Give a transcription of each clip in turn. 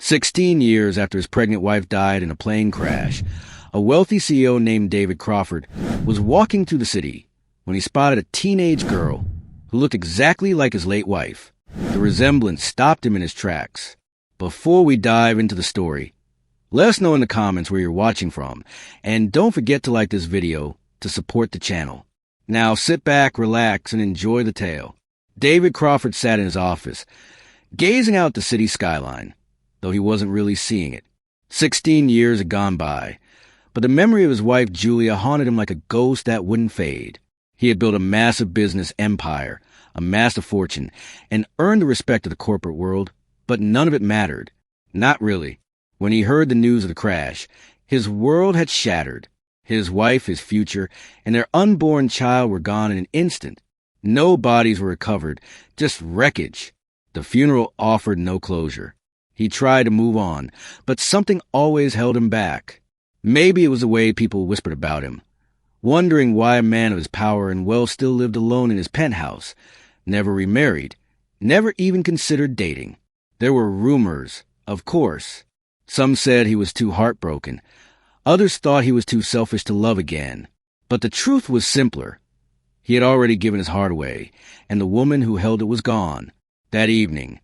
16 years after his pregnant wife died in a plane crash, a wealthy CEO named David Crawford was walking through the city when he spotted a teenage girl who looked exactly like his late wife. The resemblance stopped him in his tracks. Before we dive into the story, let us know in the comments where you're watching from, and don't forget to like this video to support the channel. Now sit back, relax, and enjoy the tale. David Crawford sat in his office, gazing out the city skyline, though he wasn't really seeing it. 16 years had gone by, but the memory of his wife Julia haunted him like a ghost that wouldn't fade. He had built a massive business empire, amassed a fortune, and earned the respect of the corporate world, but none of it mattered. Not really. When he heard the news of the crash, his world had shattered. His wife, his future, and their unborn child were gone in an instant. No bodies were recovered, just wreckage. The funeral offered no closure. He tried to move on, but something always held him back. Maybe it was the way people whispered about him, wondering why a man of his power and wealth still lived alone in his penthouse, never remarried, never even considered dating. There were rumors, of course. Some said he was too heartbroken. Others thought he was too selfish to love again. But the truth was simpler. He had already given his heart away, and the woman who held it was gone. That evening,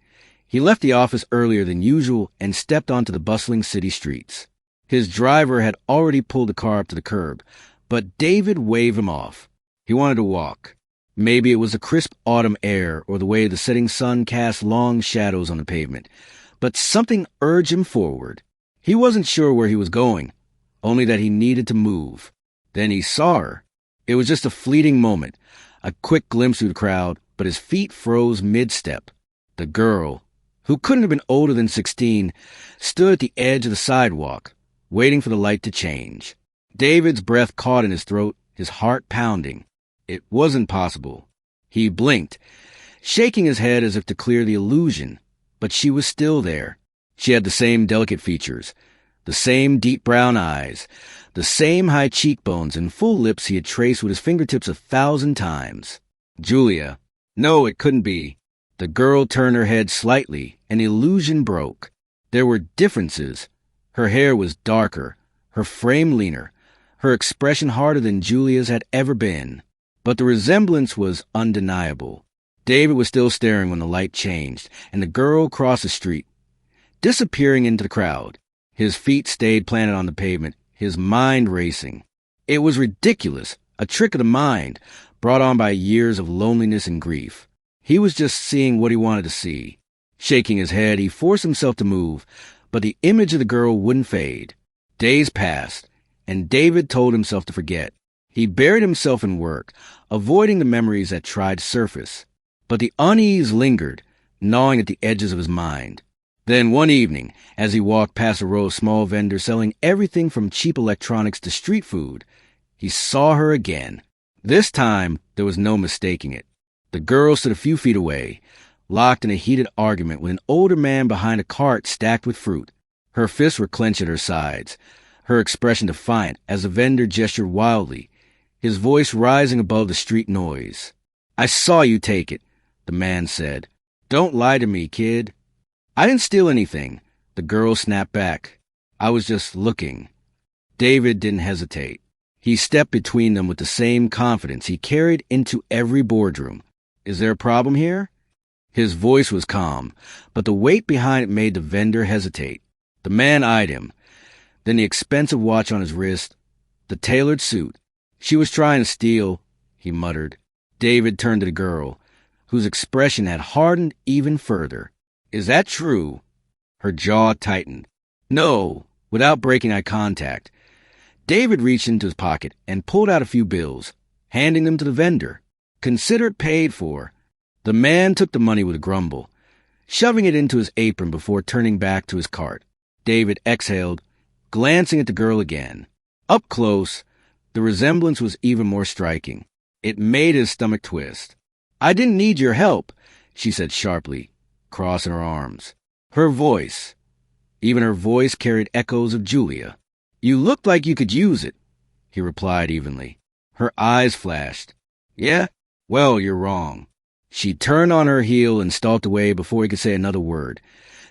he left the office earlier than usual and stepped onto the bustling city streets. His driver had already pulled the car up to the curb, but David waved him off. He wanted to walk. Maybe it was the crisp autumn air or the way the setting sun cast long shadows on the pavement, but something urged him forward. He wasn't sure where he was going, only that he needed to move. Then he saw her. It was just a fleeting moment, a quick glimpse through the crowd, but his feet froze mid-step. The girl, who couldn't have been older than 16, stood at the edge of the sidewalk, waiting for the light to change. David's breath caught in his throat, his heart pounding. It wasn't possible. He blinked, shaking his head as if to clear the illusion, but she was still there. She had the same delicate features, the same deep brown eyes, the same high cheekbones and full lips he had traced with his fingertips 1,000 times. Julia. No, it couldn't be. The girl turned her head slightly, and the illusion broke. There were differences. Her hair was darker, her frame leaner, her expression harder than Julia's had ever been. But the resemblance was undeniable. David was still staring when the light changed, and the girl crossed the street, disappearing into the crowd. His feet stayed planted on the pavement, his mind racing. It was ridiculous, a trick of the mind, brought on by years of loneliness and grief. He was just seeing what he wanted to see. Shaking his head, he forced himself to move, but the image of the girl wouldn't fade. Days passed, and David told himself to forget. He buried himself in work, avoiding the memories that tried to surface. But the unease lingered, gnawing at the edges of his mind. Then one evening, as he walked past a row of small vendors selling everything from cheap electronics to street food, he saw her again. This time, there was no mistaking it. The girl stood a few feet away, locked in a heated argument with an older man behind a cart stacked with fruit. Her fists were clenched at her sides, her expression defiant as the vendor gestured wildly, his voice rising above the street noise. "I saw you take it," the man said. "Don't lie to me, kid." "I didn't steal anything," the girl snapped back. "I was just looking." David didn't hesitate. He stepped between them with the same confidence he carried into every boardroom. "Is there a problem here?" His voice was calm, but the weight behind it made the vendor hesitate. The man eyed him, then the expensive watch on his wrist, the tailored suit. "She was trying to steal," he muttered. David turned to the girl, whose expression had hardened even further. "Is that true?" Her jaw tightened. "No," without breaking eye contact. David reached into his pocket and pulled out a few bills, handing them to the vendor. "Consider it paid for." The man took the money with a grumble, shoving it into his apron before turning back to his cart. David exhaled, glancing at the girl again. Up close, the resemblance was even more striking. It made his stomach twist. "I didn't need your help," she said sharply, crossing her arms. Her voice, even her voice, carried echoes of Julia. "You looked like you could use it," he replied evenly. Her eyes flashed. "Yeah? Well, you're wrong." She turned on her heel and stalked away before he could say another word.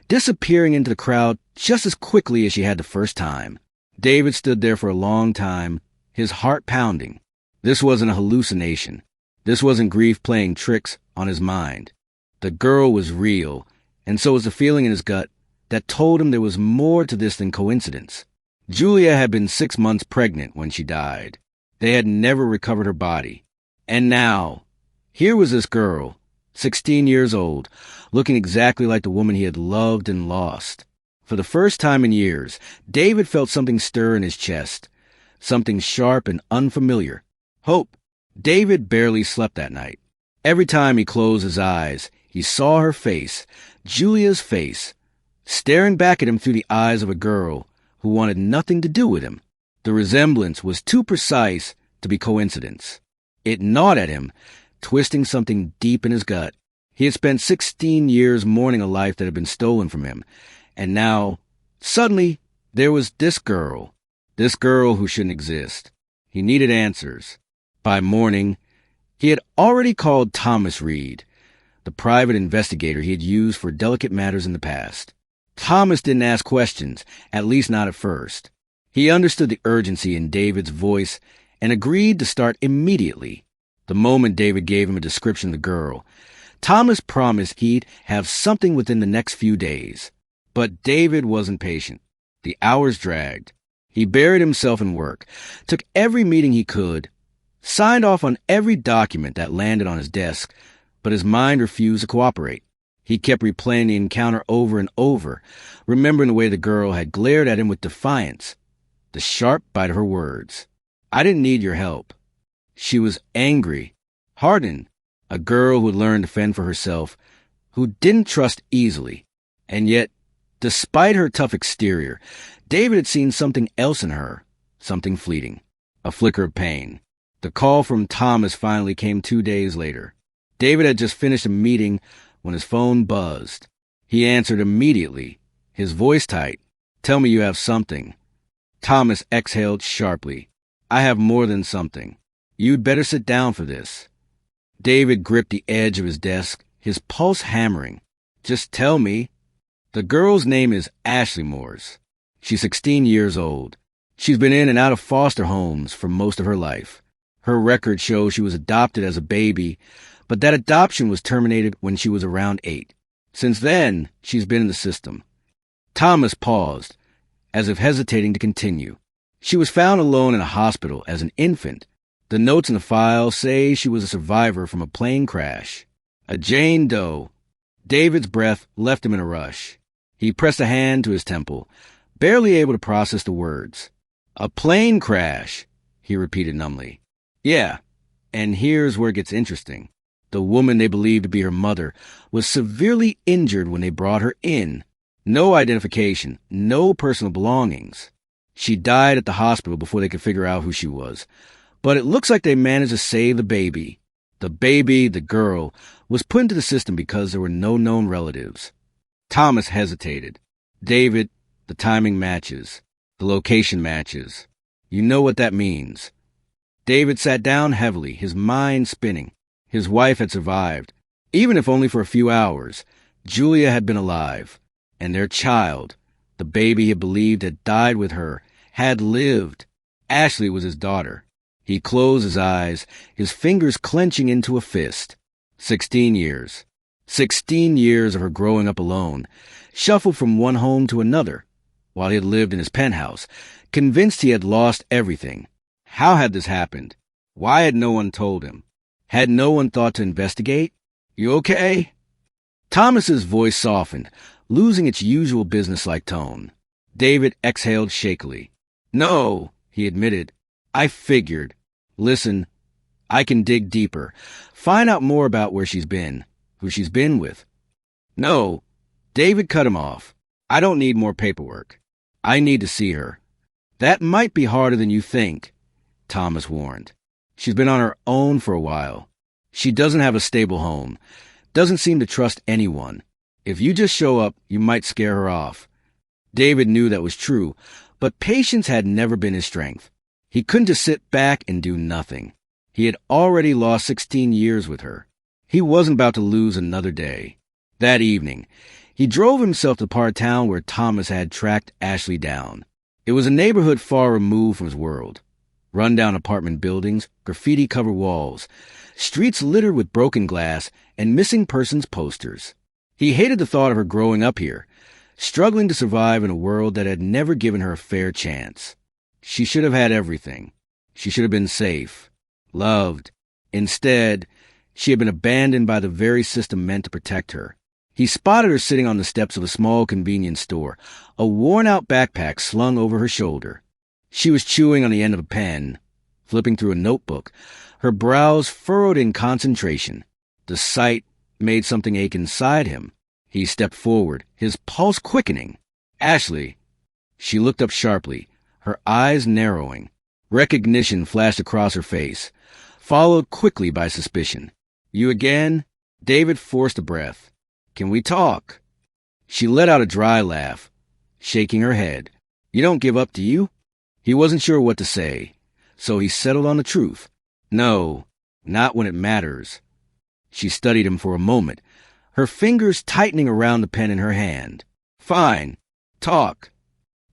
disappearing into the crowd just as quickly as she had the first time. David stood there for a long time, his heart pounding. This wasn't a hallucination. This wasn't grief playing tricks on his mind. The girl was real, and so was the feeling in his gut that told him there was more to this than coincidence. Julia had been 6 months pregnant when she died. They had never recovered her body. And now, here was this girl, 16 years old, looking exactly like the woman he had loved and lost. For the first time in years, David felt something stir in his chest, something sharp and unfamiliar. Hope. David barely slept that night. Every time he closed his eyes, he saw her face, Julia's face, staring back at him through the eyes of a girl who wanted nothing to do with him. The resemblance was too precise to be coincidence. It gnawed at him, twisting something deep in his gut. He had spent 16 years mourning a life that had been stolen from him, and now, suddenly, there was this girl who shouldn't exist. He needed answers. By morning, he had already called Thomas Reed, the private investigator he had used for delicate matters in the past. Thomas didn't ask questions, at least not at first. He understood the urgency in David's voice and agreed to start immediately. The moment David gave him a description of the girl, Thomas promised he'd have something within the next few days. But David wasn't patient. The hours dragged. He buried himself in work, took every meeting he could, signed off on every document that landed on his desk, but his mind refused to cooperate. He kept replaying the encounter over and over, remembering the way the girl had glared at him with defiance, the sharp bite of her words. I didn't need your help. She was angry, hardened, a girl who had learned to fend for herself, who didn't trust easily. And yet, despite her tough exterior, David had seen something else in her, something fleeting, a flicker of pain. The call from Thomas finally came 2 days later. David had just finished a meeting when his phone buzzed. He answered immediately, his voice tight. Tell me you have something. Thomas exhaled sharply. I have more than something. You'd better sit down for this. David gripped the edge of his desk, his pulse hammering. Just tell me. The girl's name is Ashley Moores. She's 16 years old. She's been in and out of foster homes for most of her life. Her record shows she was adopted as a baby, but that adoption was terminated when she was around 8. Since then, she's been in the system. Thomas paused, as if hesitating to continue. She was found alone in a hospital as an infant. The notes in the file say she was a survivor from a plane crash. A Jane Doe. David's breath left him in a rush. He pressed a hand to his temple, barely able to process the words. A plane crash, he repeated numbly. Yeah, and here's where it gets interesting. The woman they believed to be her mother was severely injured when they brought her in. No identification, no personal belongings. She died at the hospital before they could figure out who she was. But it looks like they managed to save the baby. The baby, the girl, was put into the system because there were no known relatives. Thomas hesitated. David, the timing matches. The location matches. You know what that means. David sat down heavily, his mind spinning. His wife had survived, even if only for a few hours. Julia had been alive. And their child, the baby he believed had died with her, had lived. Ashley was his daughter. He closed his eyes, his fingers clenching into a fist. 16 years. 16 years of her growing up alone, shuffled from one home to another, while he had lived in his penthouse, convinced he had lost everything. How had this happened? Why had no one told him? Had no one thought to investigate? You okay? Thomas's voice softened, losing its usual businesslike tone. David exhaled shakily. No, he admitted. I figured. Listen, I can dig deeper, find out more about where she's been, who she's been with. No, David cut him off. I don't need more paperwork. I need to see her. That might be harder than you think, Thomas warned. She's been on her own for a while. She doesn't have a stable home, doesn't seem to trust anyone. If you just show up, you might scare her off. David knew that was true, but patience had never been his strength. He couldn't just sit back and do nothing. He had already lost 16 years with her. He wasn't about to lose another day. That evening, He drove himself to the part of town where Thomas had tracked Ashley down. It was a neighborhood far removed from his world. Run-down apartment buildings, graffiti-covered walls, streets littered with broken glass, and missing persons posters. He hated the thought of her growing up here, struggling to survive in a world that had never given her a fair chance. She should have had everything. She should have been safe, loved. Instead, she had been abandoned by the very system meant to protect her. He spotted her sitting on the steps of a small convenience store, a worn-out backpack slung over her shoulder. She was chewing on the end of a pen, flipping through a notebook, her brows furrowed in concentration. The sight made something ache inside him. He stepped forward, his pulse quickening. "Ashley." She looked up sharply, her eyes narrowing. Recognition flashed across her face, followed quickly by suspicion. "You again?" David forced a breath. "Can we talk?" She let out a dry laugh, shaking her head. "You don't give up, do you?" He wasn't sure what to say, so he settled on the truth. "No, not when it matters." She studied him for a moment, her fingers tightening around the pen in her hand. "Fine. Talk."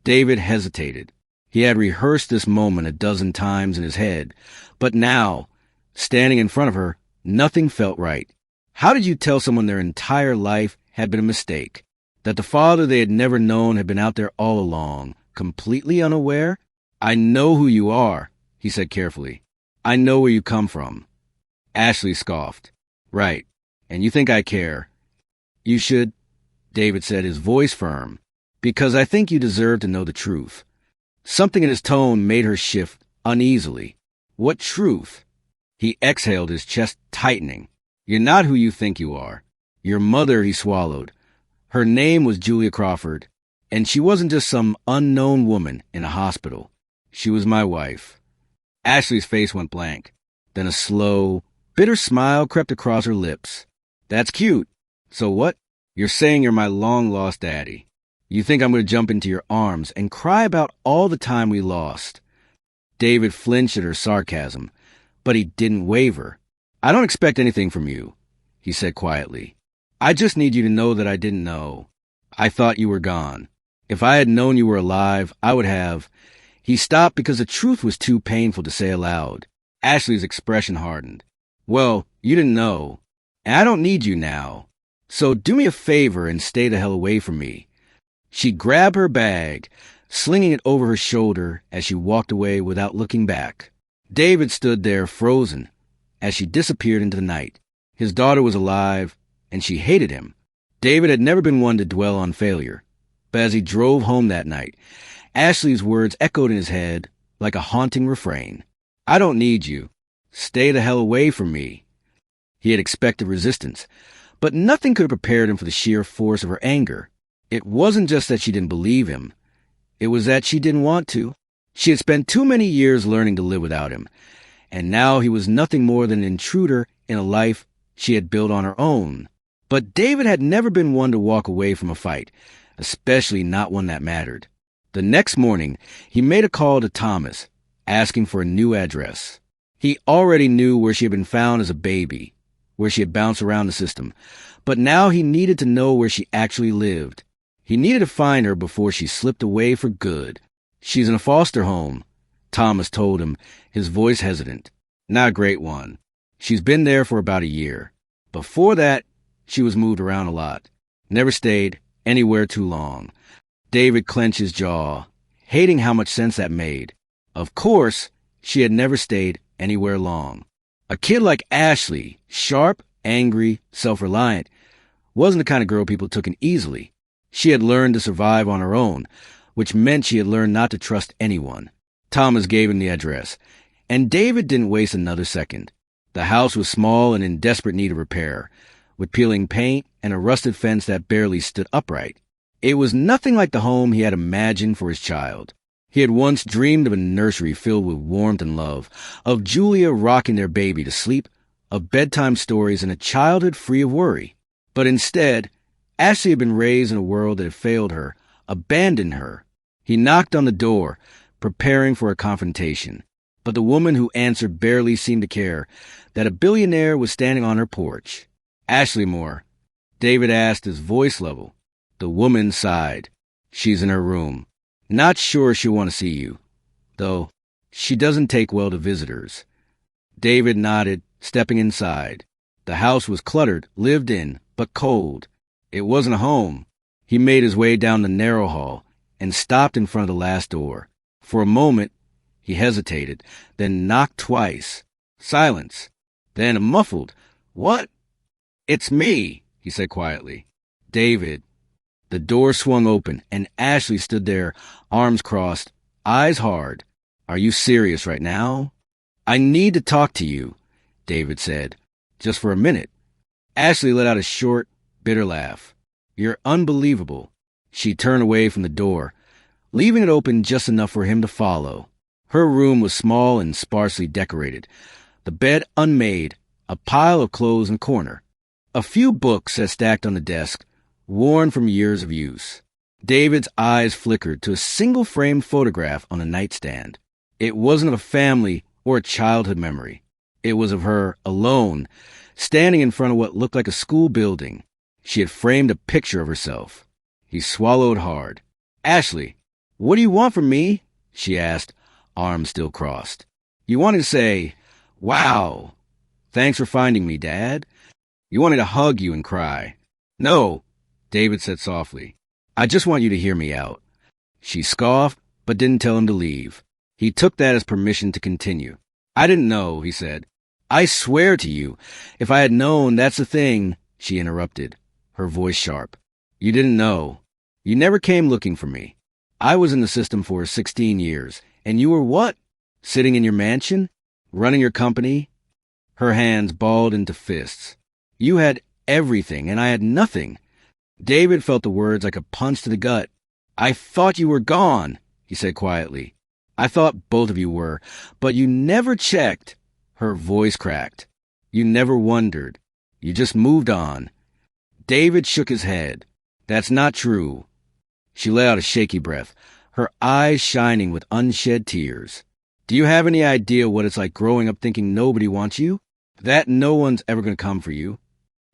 David hesitated. He had rehearsed this moment a dozen times in his head, but now, standing in front of her, nothing felt right. How did you tell someone their entire life had been a mistake? That the father they had never known had been out there all along, completely unaware? "I know who you are," he said carefully. "I know where you come from." Ashley scoffed. "Right. And you think I care?" "You should," David said, his voice firm, "because I think you deserve to know the truth." Something in his tone made her shift uneasily. "What truth?" He exhaled, his chest tightening. "You're not who you think you are. Your mother," he swallowed. "Her name was Julia Crawford, and she wasn't just some unknown woman in a hospital. She was my wife." Ashley's face went blank. Then a slow, bitter smile crept across her lips. "That's cute. So what? You're saying you're my long-lost daddy. You think I'm going to jump into your arms and cry about all the time we lost." David flinched at her sarcasm, but he didn't waver. "I don't expect anything from you," he said quietly. "I just need you to know that I didn't know. I thought you were gone. If I had known you were alive, I would have—" He stopped because the truth was too painful to say aloud. Ashley's expression hardened. "Well, you didn't know, and I don't need you now. So do me a favor and stay the hell away from me." She grabbed her bag, slinging it over her shoulder as she walked away without looking back. David stood there frozen as she disappeared into the night. His daughter was alive, and she hated him. David had never been one to dwell on failure, but as he drove home that night, Ashley's words echoed in his head like a haunting refrain. "I don't need you. Stay the hell away from me." He had expected resistance, but nothing could have prepared him for the sheer force of her anger. It wasn't just that she didn't believe him. It was that she didn't want to. She had spent too many years learning to live without him, and now he was nothing more than an intruder in a life she had built on her own. But David had never been one to walk away from a fight, especially not one that mattered. The next morning, he made a call to Thomas, asking for a new address. He already knew where she had been found as a baby, where she had bounced around the system, but now he needed to know where she actually lived. He needed to find her before she slipped away for good. "She's in a foster home," Thomas told him, his voice hesitant. "Not a great one. She's been there for about a year. Before that, she was moved around a lot. Never stayed anywhere too long." David clenched his jaw, hating how much sense that made. Of course, she had never stayed anywhere long. A kid like Ashley, sharp, angry, self-reliant, wasn't the kind of girl people took in easily. She had learned to survive on her own, which meant she had learned not to trust anyone. Thomas gave him the address, and David didn't waste another second. The house was small and in desperate need of repair, with peeling paint and a rusted fence that barely stood upright. It was nothing like the home he had imagined for his child. He had once dreamed of a nursery filled with warmth and love, of Julia rocking their baby to sleep, of bedtime stories and a childhood free of worry. But instead, Ashley had been raised in a world that had failed her, abandoned her. He knocked on the door, preparing for a confrontation. But the woman who answered barely seemed to care that a billionaire was standing on her porch. "Ashley Moore," David asked, his voice level. The woman sighed. She's in her room. Not sure she'll want to see you, though she doesn't take well to visitors. David nodded, stepping inside. The house was cluttered, lived in, but cold. It wasn't a home. He made his way down the narrow hall and stopped in front of the last door. For a moment, he hesitated, then knocked twice. Silence. Then a muffled, "What?" "It's me," he said quietly. "David." The door swung open, and Ashley stood there, arms crossed, eyes hard. "Are you serious right now?" "I need to talk to you," David said. "Just for a minute." Ashley let out a short, bitter laugh. "You're unbelievable." She turned away from the door, leaving it open just enough for him to follow. Her room was small and sparsely decorated. The bed unmade, a pile of clothes in a corner. A few books sat stacked on the desk, worn from years of use. David's eyes flickered to a single-framed photograph on a nightstand. It wasn't of a family or a childhood memory. It was of her, alone, standing in front of what looked like a school building. She had framed a picture of herself. He swallowed hard. "Ashley, what do you want from me?" she asked, arms still crossed. "You wanted to say, 'Wow, thanks for finding me, Dad.' You wanted to hug you and cry." "No," David said softly. "I just want you to hear me out." She scoffed, but didn't tell him to leave. He took that as permission to continue. "I didn't know," he said. "I swear to you, if I had known, that's the thing," she interrupted, her voice sharp. "You didn't know. You never came looking for me. I was in the system for 16 years, and you were what? Sitting in your mansion? Running your company?" Her hands balled into fists. "You had everything, and I had nothing." David felt the words like a punch to the gut. "I thought you were gone," he said quietly. "I thought both of you were, but you never checked." Her voice cracked. "You never wondered. You just moved on." David shook his head. "That's not true." She let out a shaky breath, her eyes shining with unshed tears. "Do you have any idea what it's like growing up thinking nobody wants you? That no one's ever going to come for you?"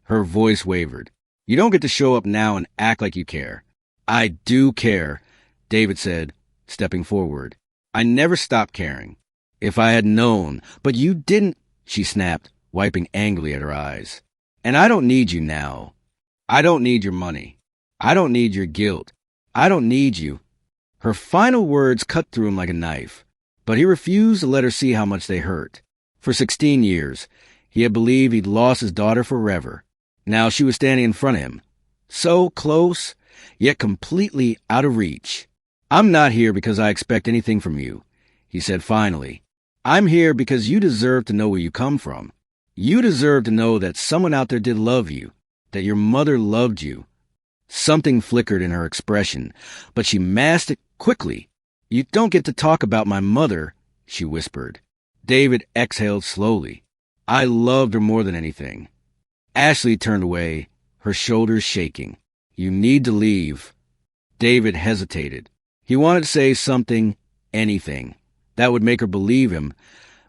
Her voice wavered. "You don't get to show up now and act like you care." "I do care," David said, stepping forward. "I never stopped caring. If I had known, but you didn't," she snapped, wiping angrily at her eyes. "And I don't need you now. I don't need your money. I don't need your guilt. I don't need you." Her final words cut through him like a knife, but he refused to let her see how much they hurt. For 16 years, he had believed he'd lost his daughter forever. Now she was standing in front of him, so close, yet completely out of reach. "I'm not here because I expect anything from you," he said finally. "I'm here because you deserve to know where you come from. You deserve to know that someone out there did love you, that your mother loved you." Something flickered in her expression, but she masked it quickly. "You don't get to talk about my mother," she whispered. David exhaled slowly. "I loved her more than anything." Ashley turned away, her shoulders shaking. "You need to leave." David hesitated. He wanted to say something, anything, that would make her believe him,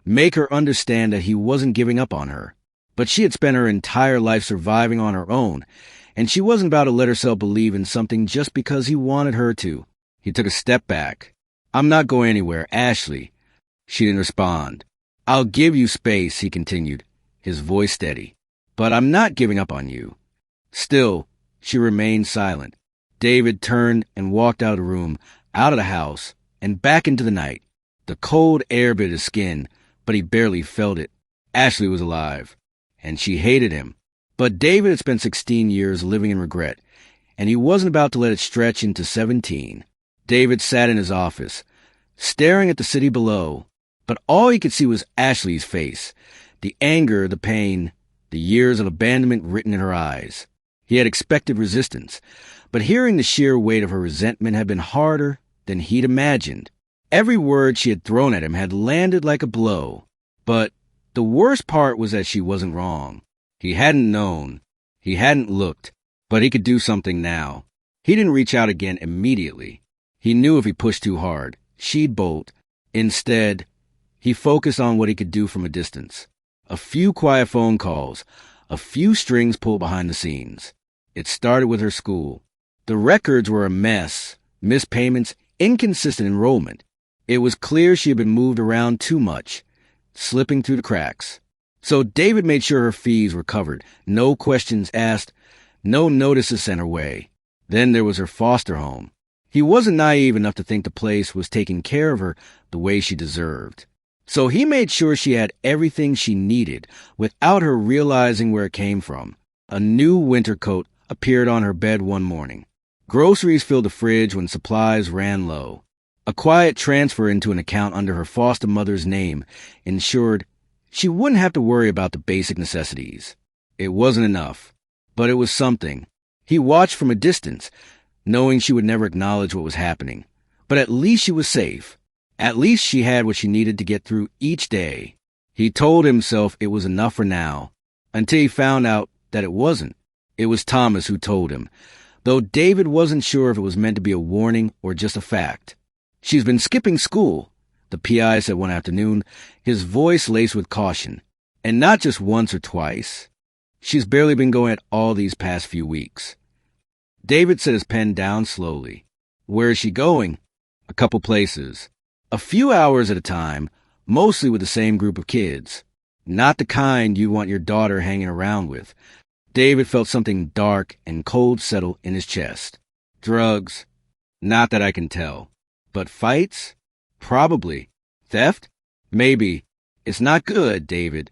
make her understand that he wasn't giving up on her. But she had spent her entire life surviving on her own, and she wasn't about to let herself believe in something just because he wanted her to. He took a step back. "I'm not going anywhere, Ashley." She didn't respond. "I'll give you space," he continued, his voice steady. "But I'm not giving up on you." Still, she remained silent. David turned and walked out of the room, out of the house, and back into the night. The cold air bit his skin, but he barely felt it. Ashley was alive, and she hated him. But David had spent 16 years living in regret, and he wasn't about to let it stretch into 17. David sat in his office, staring at the city below, but all he could see was Ashley's face, the anger, the pain, the years of abandonment written in her eyes. He had expected resistance, but hearing the sheer weight of her resentment had been harder than he'd imagined. Every word she had thrown at him had landed like a blow. But the worst part was that she wasn't wrong. He hadn't known. He hadn't looked. But he could do something now. He didn't reach out again immediately. He knew if he pushed too hard, she'd bolt. Instead, he focused on what he could do from a distance. A few quiet phone calls, a few strings pulled behind the scenes. It started with her school. The records were a mess. Missed payments, inconsistent enrollment. It was clear she had been moved around too much, slipping through the cracks. So David made sure her fees were covered. No questions asked, no notices sent her way. Then there was her foster home. He wasn't naive enough to think the place was taking care of her the way she deserved. So he made sure she had everything she needed without her realizing where it came from. A new winter coat appeared on her bed one morning. Groceries filled the fridge when supplies ran low. A quiet transfer into an account under her foster mother's name ensured she wouldn't have to worry about the basic necessities. It wasn't enough, but it was something. He watched from a distance, knowing she would never acknowledge what was happening. But at least she was safe. At least she had what she needed to get through each day. He told himself it was enough for now, until he found out that it wasn't. It was Thomas who told him, though David wasn't sure if it was meant to be a warning or just a fact. "She's been skipping school," the PI said one afternoon, his voice laced with caution. "And not just once or twice. She's barely been going at all these past few weeks." David set his pen down slowly. "Where is she going?" "A couple places. A few hours at a time, mostly with the same group of kids. Not the kind you want your daughter hanging around with." David felt something dark and cold settle in his chest. "Drugs? Not that I can tell. But fights? Probably. Theft? Maybe. It's not good, David."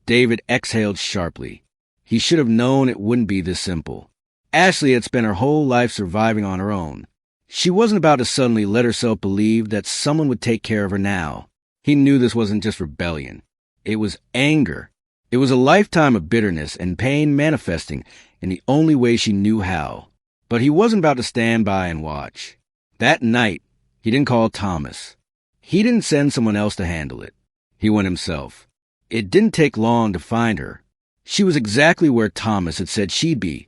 David exhaled sharply. He should have known it wouldn't be this simple. Ashley had spent her whole life surviving on her own. She wasn't about to suddenly let herself believe that someone would take care of her now. He knew this wasn't just rebellion. It was anger. It was a lifetime of bitterness and pain manifesting in the only way she knew how. But he wasn't about to stand by and watch. That night, he didn't call Thomas. He didn't send someone else to handle it. He went himself. It didn't take long to find her. She was exactly where Thomas had said she'd be,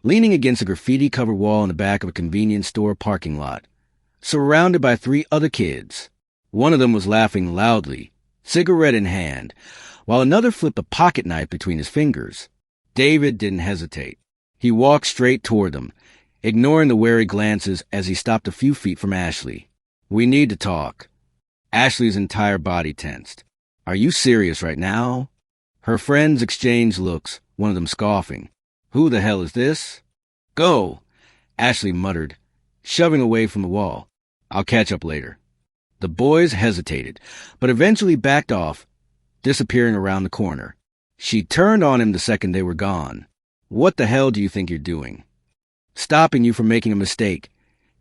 leaning against a graffiti-covered wall in the back of a convenience store parking lot, surrounded by 3 other kids. One of them was laughing loudly, cigarette in hand, while another flipped a pocket knife between his fingers. David didn't hesitate. He walked straight toward them, ignoring the wary glances as he stopped a few feet from Ashley. "We need to talk." Ashley's entire body tensed. "Are you serious right now?" Her friends exchanged looks, one of them scoffing. "Who the hell is this?" "Go," Ashley muttered, shoving away from the wall. "I'll catch up later." The boys hesitated, but eventually backed off, disappearing around the corner. She turned on him the second they were gone. "What the hell do you think you're doing?" "Stopping you from making a mistake,"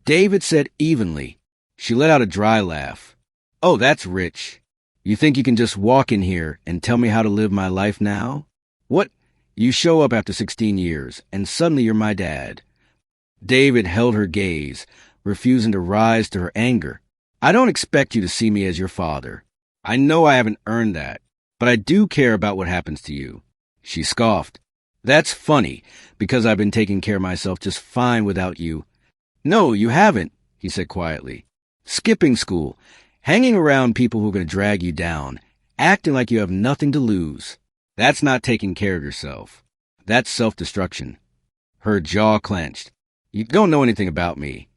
David said evenly. She let out a dry laugh. "Oh, that's rich. You think you can just walk in here and tell me how to live my life now? What? You show up after 16 years, and suddenly you're my dad." David held her gaze, refusing to rise to her anger. "I don't expect you to see me as your father. I know I haven't earned that, but I do care about what happens to you." She scoffed. "That's funny, because I've been taking care of myself just fine without you." "No, you haven't," he said quietly. "Skipping school, hanging around people who are going to drag you down, acting like you have nothing to lose. That's not taking care of yourself. That's self-destruction." Her jaw clenched. "You don't know anything about me."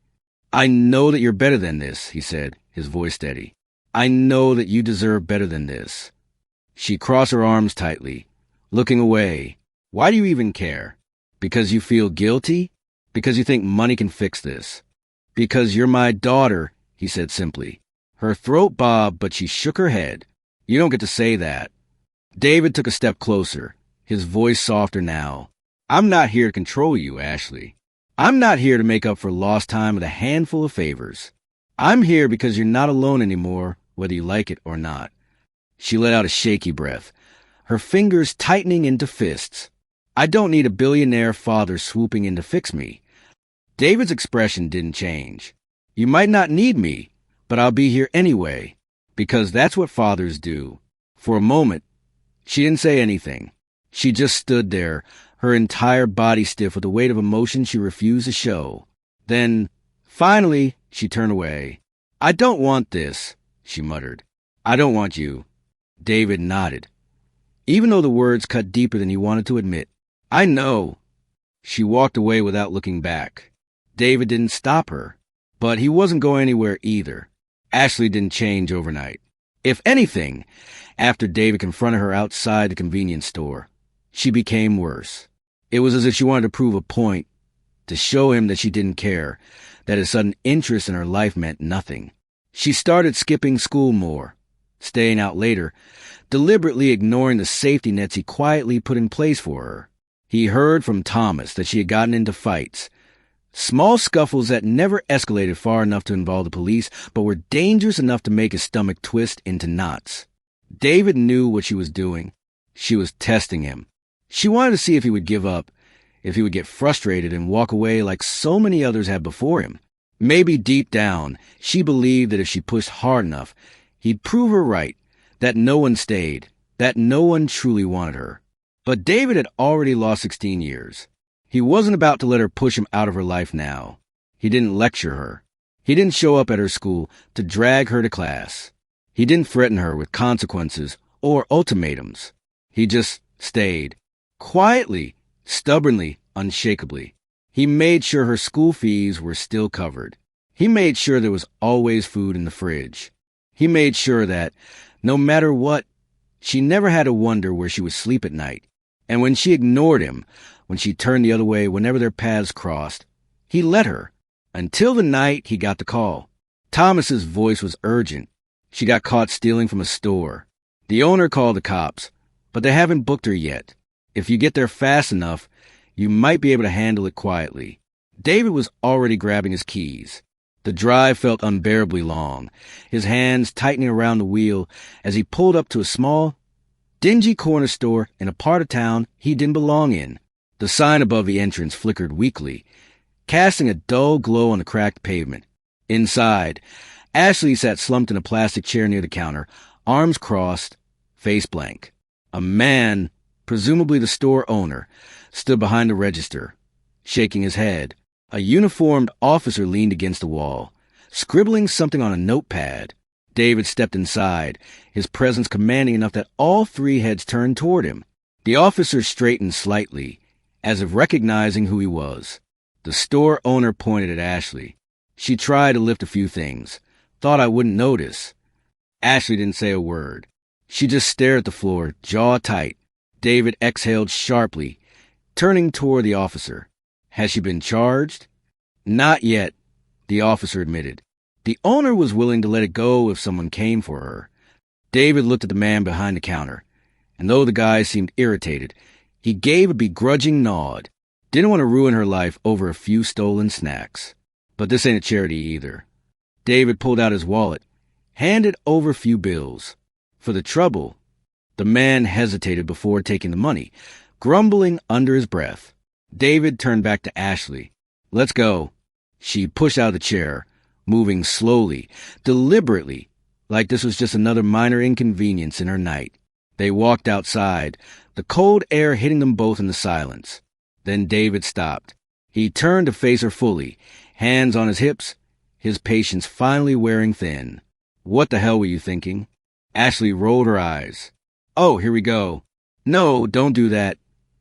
"I know that you're better than this," he said, his voice steady. "I know that you deserve better than this." She crossed her arms tightly, looking away. "Why do you even care? Because you feel guilty? Because you think money can fix this?" "Because you're my daughter," he said simply. Her throat bobbed, but she shook her head. "You don't get to say that." David took a step closer, his voice softer now. "I'm not here to control you, Ashley. I'm not here to make up for lost time with a handful of favors. I'm here because you're not alone anymore, whether you like it or not." She let out a shaky breath, her fingers tightening into fists. "I don't need a billionaire father swooping in to fix me." David's expression didn't change. "You might not need me, but I'll be here anyway, because that's what fathers do." For a moment, she didn't say anything. She just stood there, her entire body stiff with the weight of emotion she refused to show. Then, finally, she turned away. "I don't want this," she muttered. "I don't want you." David nodded, even though the words cut deeper than he wanted to admit. "I know." She walked away without looking back. David didn't stop her, but he wasn't going anywhere either. Ashley didn't change overnight. If anything, after David confronted her outside the convenience store, she became worse. It was as if she wanted to prove a point, to show him that she didn't care, that his sudden interest in her life meant nothing. She started skipping school more, staying out later, deliberately ignoring the safety nets he quietly put in place for her. He heard from Thomas that she had gotten into fights, small scuffles that never escalated far enough to involve the police, but were dangerous enough to make his stomach twist into knots. David knew what she was doing. She was testing him. She wanted to see if he would give up, if he would get frustrated and walk away like so many others had before him. Maybe deep down, she believed that if she pushed hard enough, he'd prove her right, that no one stayed, that no one truly wanted her. But David had already lost 16 years. He wasn't about to let her push him out of her life now. He didn't lecture her. He didn't show up at her school to drag her to class. He didn't threaten her with consequences or ultimatums. He just stayed. Quietly, stubbornly, unshakably. He made sure her school fees were still covered. He made sure there was always food in the fridge. He made sure that, no matter what, she never had to wonder where she would sleep at night. And when she ignored him, when she turned the other way whenever their paths crossed, he let her, until the night he got the call. Thomas's voice was urgent. She got caught stealing from a store. The owner called the cops, but they haven't booked her yet. If you get there fast enough, you might be able to handle it quietly. David was already grabbing his keys. The drive felt unbearably long, his hands tightening around the wheel as he pulled up to a small, dingy corner store in a part of town he didn't belong in. The sign above the entrance flickered weakly, casting a dull glow on the cracked pavement. Inside, Ashley sat slumped in a plastic chair near the counter, arms crossed, face blank. A man, presumably the store owner, stood behind the register, shaking his head. A uniformed officer leaned against the wall, scribbling something on a notepad. David stepped inside, his presence commanding enough that all three heads turned toward him. The officer straightened slightly, as if recognizing who he was. The store owner pointed at Ashley. She tried to lift a few things, thought I wouldn't notice. Ashley didn't say a word. She just stared at the floor, jaw tight. David exhaled sharply, turning toward the officer. Has she been charged? Not yet, the officer admitted. The owner was willing to let it go if someone came for her. David looked at the man behind the counter, and though the guy seemed irritated, he gave a begrudging nod. Didn't want to ruin her life over a few stolen snacks. But this ain't a charity either. David pulled out his wallet, handed over a few bills. For the trouble, the man hesitated before taking the money, grumbling under his breath. David turned back to Ashley. Let's go. She pushed out of the chair, moving slowly, deliberately, like this was just another minor inconvenience in her night. They walked outside, the cold air hitting them both in the silence. Then David stopped. He turned to face her fully, hands on his hips, his patience finally wearing thin. What the hell were you thinking? Ashley rolled her eyes. Oh, here we go. No, don't do that,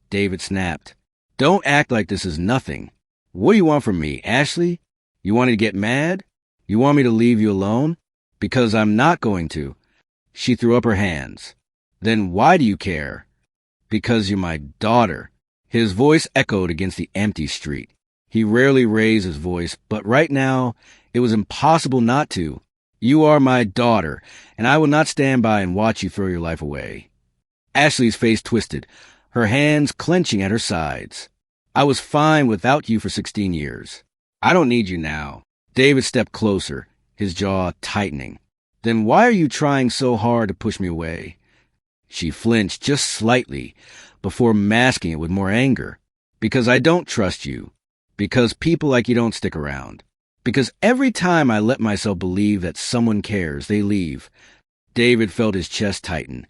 David snapped. Don't act like this is nothing. What do you want from me, Ashley? You want me to get mad? You want me to leave you alone? Because I'm not going to. She threw up her hands. Then why do you care? Because you're my daughter. His voice echoed against the empty street. He rarely raised his voice, but right now, it was impossible not to. You are my daughter, and I will not stand by and watch you throw your life away. Ashley's face twisted, her hands clenching at her sides. I was fine without you for 16 years. I don't need you now. David stepped closer, his jaw tightening. Then why are you trying so hard to push me away? She flinched just slightly before masking it with more anger. Because I don't trust you. Because people like you don't stick around. Because every time I let myself believe that someone cares, they leave. David felt his chest tighten,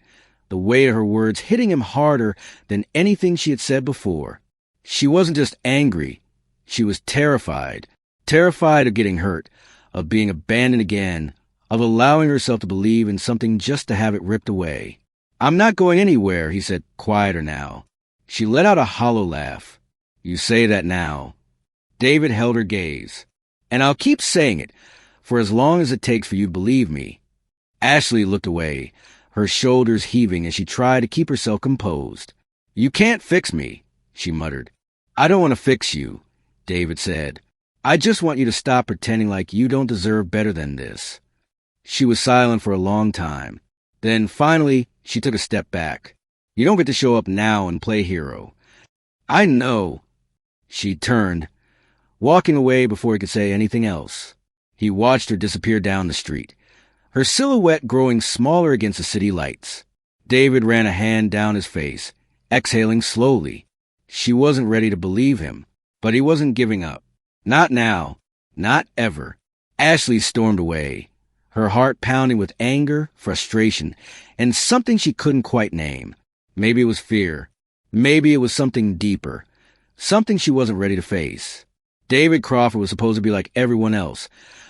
the weight of her words hitting him harder than anything she had said before. She wasn't just angry. She was terrified. Terrified of getting hurt, of being abandoned again, of allowing herself to believe in something just to have it ripped away. I'm not going anywhere, he said, quieter now. She let out a hollow laugh. You say that now. David held her gaze. "And I'll keep saying it, for as long as it takes for you to believe me." Ashley looked away, her shoulders heaving as she tried to keep herself composed. "You can't fix me," she muttered. "I don't want to fix you," David said. "I just want you to stop pretending like you don't deserve better than this." She was silent for a long time. Then, finally, she took a step back. "You don't get to show up now and play hero." "I know." She turned, walking away before he could say anything else. He watched her disappear down the street, her silhouette growing smaller against the city lights. David ran a hand down his face, exhaling slowly. She wasn't ready to believe him, but he wasn't giving up. Not now. Not ever. Ashley stormed away, her heart pounding with anger, frustration, and something she couldn't quite name. Maybe it was fear. Maybe it was something deeper. Something she wasn't ready to face. David Crawford was supposed to be like everyone else,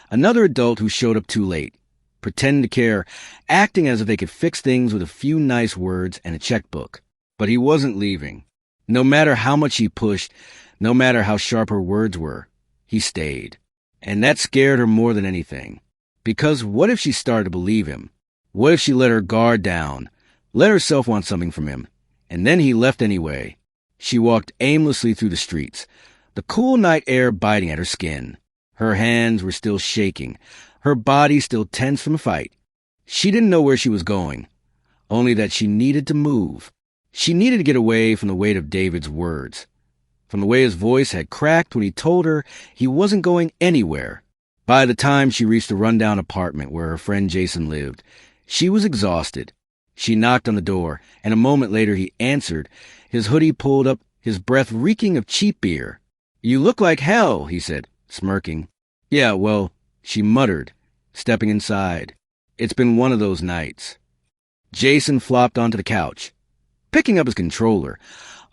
another adult who showed up too late, pretending to care, acting as if they could fix things with a few nice words and a checkbook. But he wasn't leaving. No matter how much he pushed, no matter how sharp her words were, he stayed. And that scared her more than anything. Because what if she started to believe him? What if she let her guard down, let herself want something from him, and then he left anyway? She walked aimlessly through the streets, the cool night air biting at her skin. Her hands were still shaking, her body still tense from the fight. She didn't know where she was going, only that she needed to move. She needed to get away from the weight of David's words, from the way his voice had cracked when he told her he wasn't going anywhere. By the time she reached the rundown apartment where her friend Jason lived, she was exhausted. She knocked on the door, and a moment later he answered, his hoodie pulled up, his breath reeking of cheap beer. "You look like hell," he said, smirking. "Yeah, well," she muttered, stepping inside. "It's been one of those nights." Jason flopped onto the couch, picking up his controller,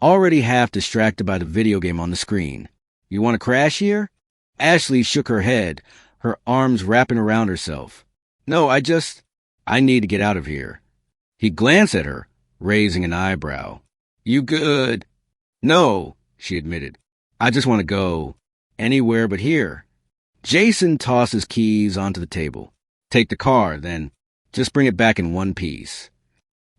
already half distracted by the video game on the screen. "You want to crash here?" Ashley shook her head, her arms wrapping around herself. "No, I need to get out of here." He glanced at her, raising an eyebrow. "You good?" "No," she admitted. "I just want to go. Anywhere but here." Jason tossed his keys onto the table. "Take the car, then. Just bring it back in one piece."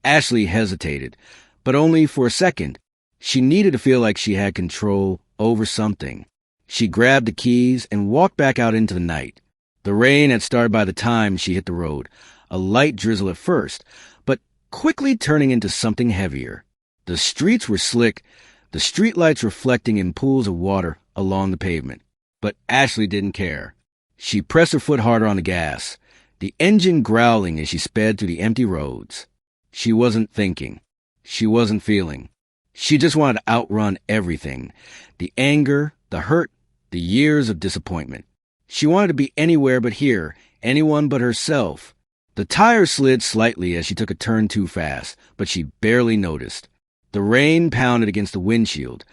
Ashley hesitated, but only for a second. She needed to feel like she had control over something. She grabbed the keys and walked back out into the night. The rain had started by the time she hit the road, a light drizzle at first, but quickly turning into something heavier. The streets were slick, the streetlights reflecting in pools of water along the pavement. But Ashley didn't care. She pressed her foot harder on the gas, the engine growling as she sped through the empty roads. She wasn't thinking. She wasn't feeling. She just wanted to outrun everything. The anger, the hurt, the years of disappointment. She wanted to be anywhere but here, anyone but herself. The tire slid slightly as she took a turn too fast, but she barely noticed. The rain pounded against the windshield,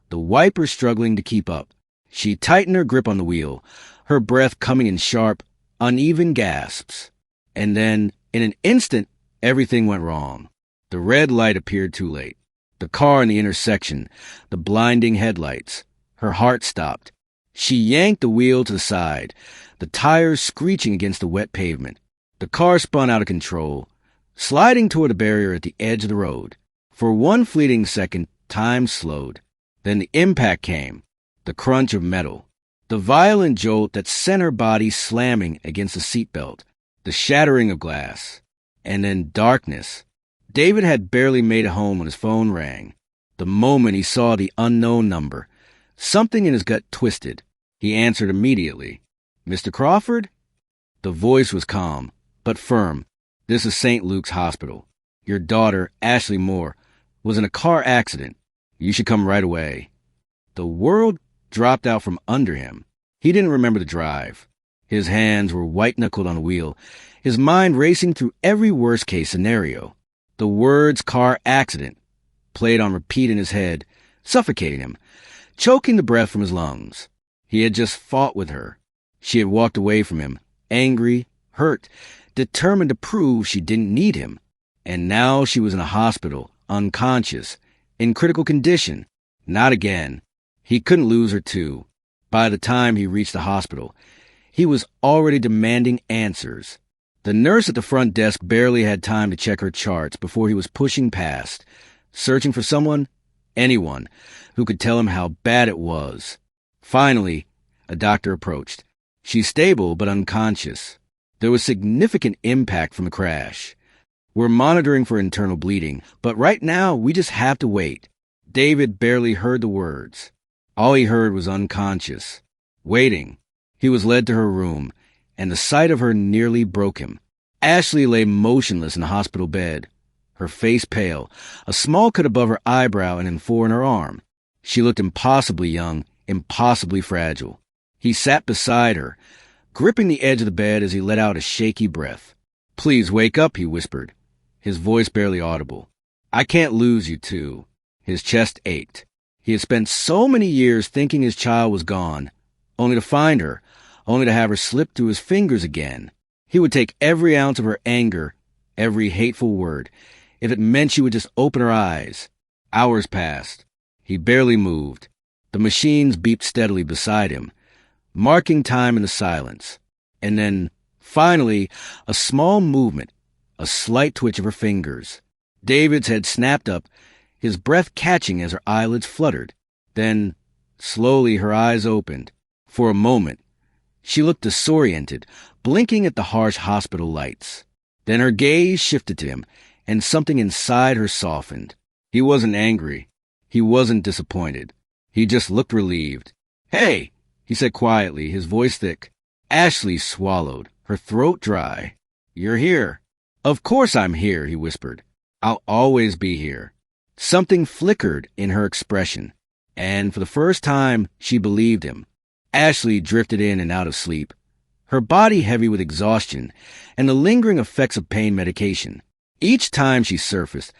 the wipers struggling to keep up. She tightened her grip on the wheel, her breath coming in sharp, uneven gasps. And then, in an instant, everything went wrong. The red light appeared too late. The car in the intersection, the blinding headlights. Her heart stopped. She yanked the wheel to the side, the tires screeching against the wet pavement. The car spun out of control, sliding toward a barrier at the edge of the road. For one fleeting second, time slowed. Then the impact came, the crunch of metal, the violent jolt that sent her body slamming against the seatbelt, the shattering of glass, and then darkness. David had barely made it home when his phone rang. The moment he saw the unknown number, something in his gut twisted. He answered immediately. "Mr. Crawford?" The voice was calm, but firm. "This is St. Luke's Hospital. Your daughter, Ashley Moore, was in a car accident. You should come right away." The world dropped out from under him. He didn't remember the drive. His hands were white-knuckled on the wheel, his mind racing through every worst-case scenario. The words "car accident" played on repeat in his head, suffocating him, choking the breath from his lungs. He had just fought with her. She had walked away from him, angry, hurt, determined to prove she didn't need him. And now she was in a hospital, unconscious, in critical condition. Not again. He couldn't lose her too. By the time he reached the hospital, he was already demanding answers. The nurse at the front desk barely had time to check her charts before he was pushing past, searching for someone, anyone, who could tell him how bad it was. Finally, a doctor approached. She's stable but unconscious. There was significant impact from the crash. We're monitoring for internal bleeding, but right now we just have to wait. David barely heard the words. All he heard was unconscious. Waiting. He was led to her room, and the sight of her nearly broke him. Ashley lay motionless in the hospital bed, her face pale, a small cut above her eyebrow and in four in her arm. She looked impossibly young, impossibly fragile. He sat beside her, gripping the edge of the bed as he let out a shaky breath. "Please wake up," he whispered, his voice barely audible. "I can't lose you, too." His chest ached. He had spent so many years thinking his child was gone, only to find her, only to have her slip through his fingers again. He would take every ounce of her anger, every hateful word, if it meant she would just open her eyes. Hours passed. He barely moved. The machines beeped steadily beside him, marking time in the silence. And then, finally, a small movement, a slight twitch of her fingers. David's head snapped up, his breath catching as her eyelids fluttered. Then, slowly, her eyes opened. For a moment, she looked disoriented, blinking at the harsh hospital lights. Then her gaze shifted to him, and something inside her softened. He wasn't angry. He wasn't disappointed. He just looked relieved. "Hey," he said quietly, his voice thick. Ashley swallowed, her throat dry. "You're here." "Of course I'm here," he whispered. "I'll always be here." Something flickered in her expression, and for the first time, she believed him. Ashley drifted in and out of sleep, her body heavy with exhaustion and the lingering effects of pain medication. Each time she surfaced,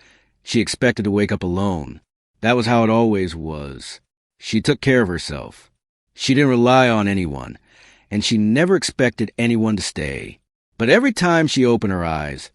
she expected to wake up alone. That was how it always was. She took care of herself. She didn't rely on anyone, and she never expected anyone to stay. But every time she opened her eyes,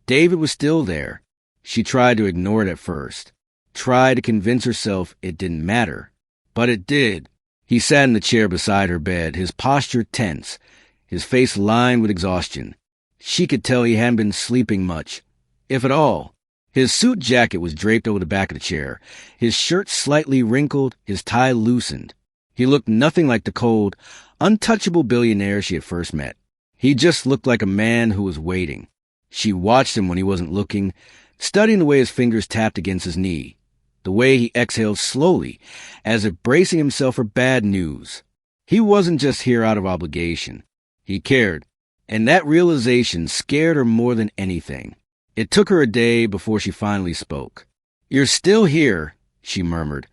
David was still there. She tried to ignore it at first, tried to convince herself it didn't matter. But it did. He sat in the chair beside her bed, his posture tense, his face lined with exhaustion. She could tell he hadn't been sleeping much, if at all. His suit jacket was draped over the back of the chair, his shirt slightly wrinkled, his tie loosened. He looked nothing like the cold, untouchable billionaire she had first met. He just looked like a man who was waiting. She watched him when he wasn't looking, studying the way his fingers tapped against his knee, the way he exhaled slowly, as if bracing himself for bad news. He wasn't just here out of obligation. He cared, and that realization scared her more than anything. It took her a day before she finally spoke. "You're still here," she murmured,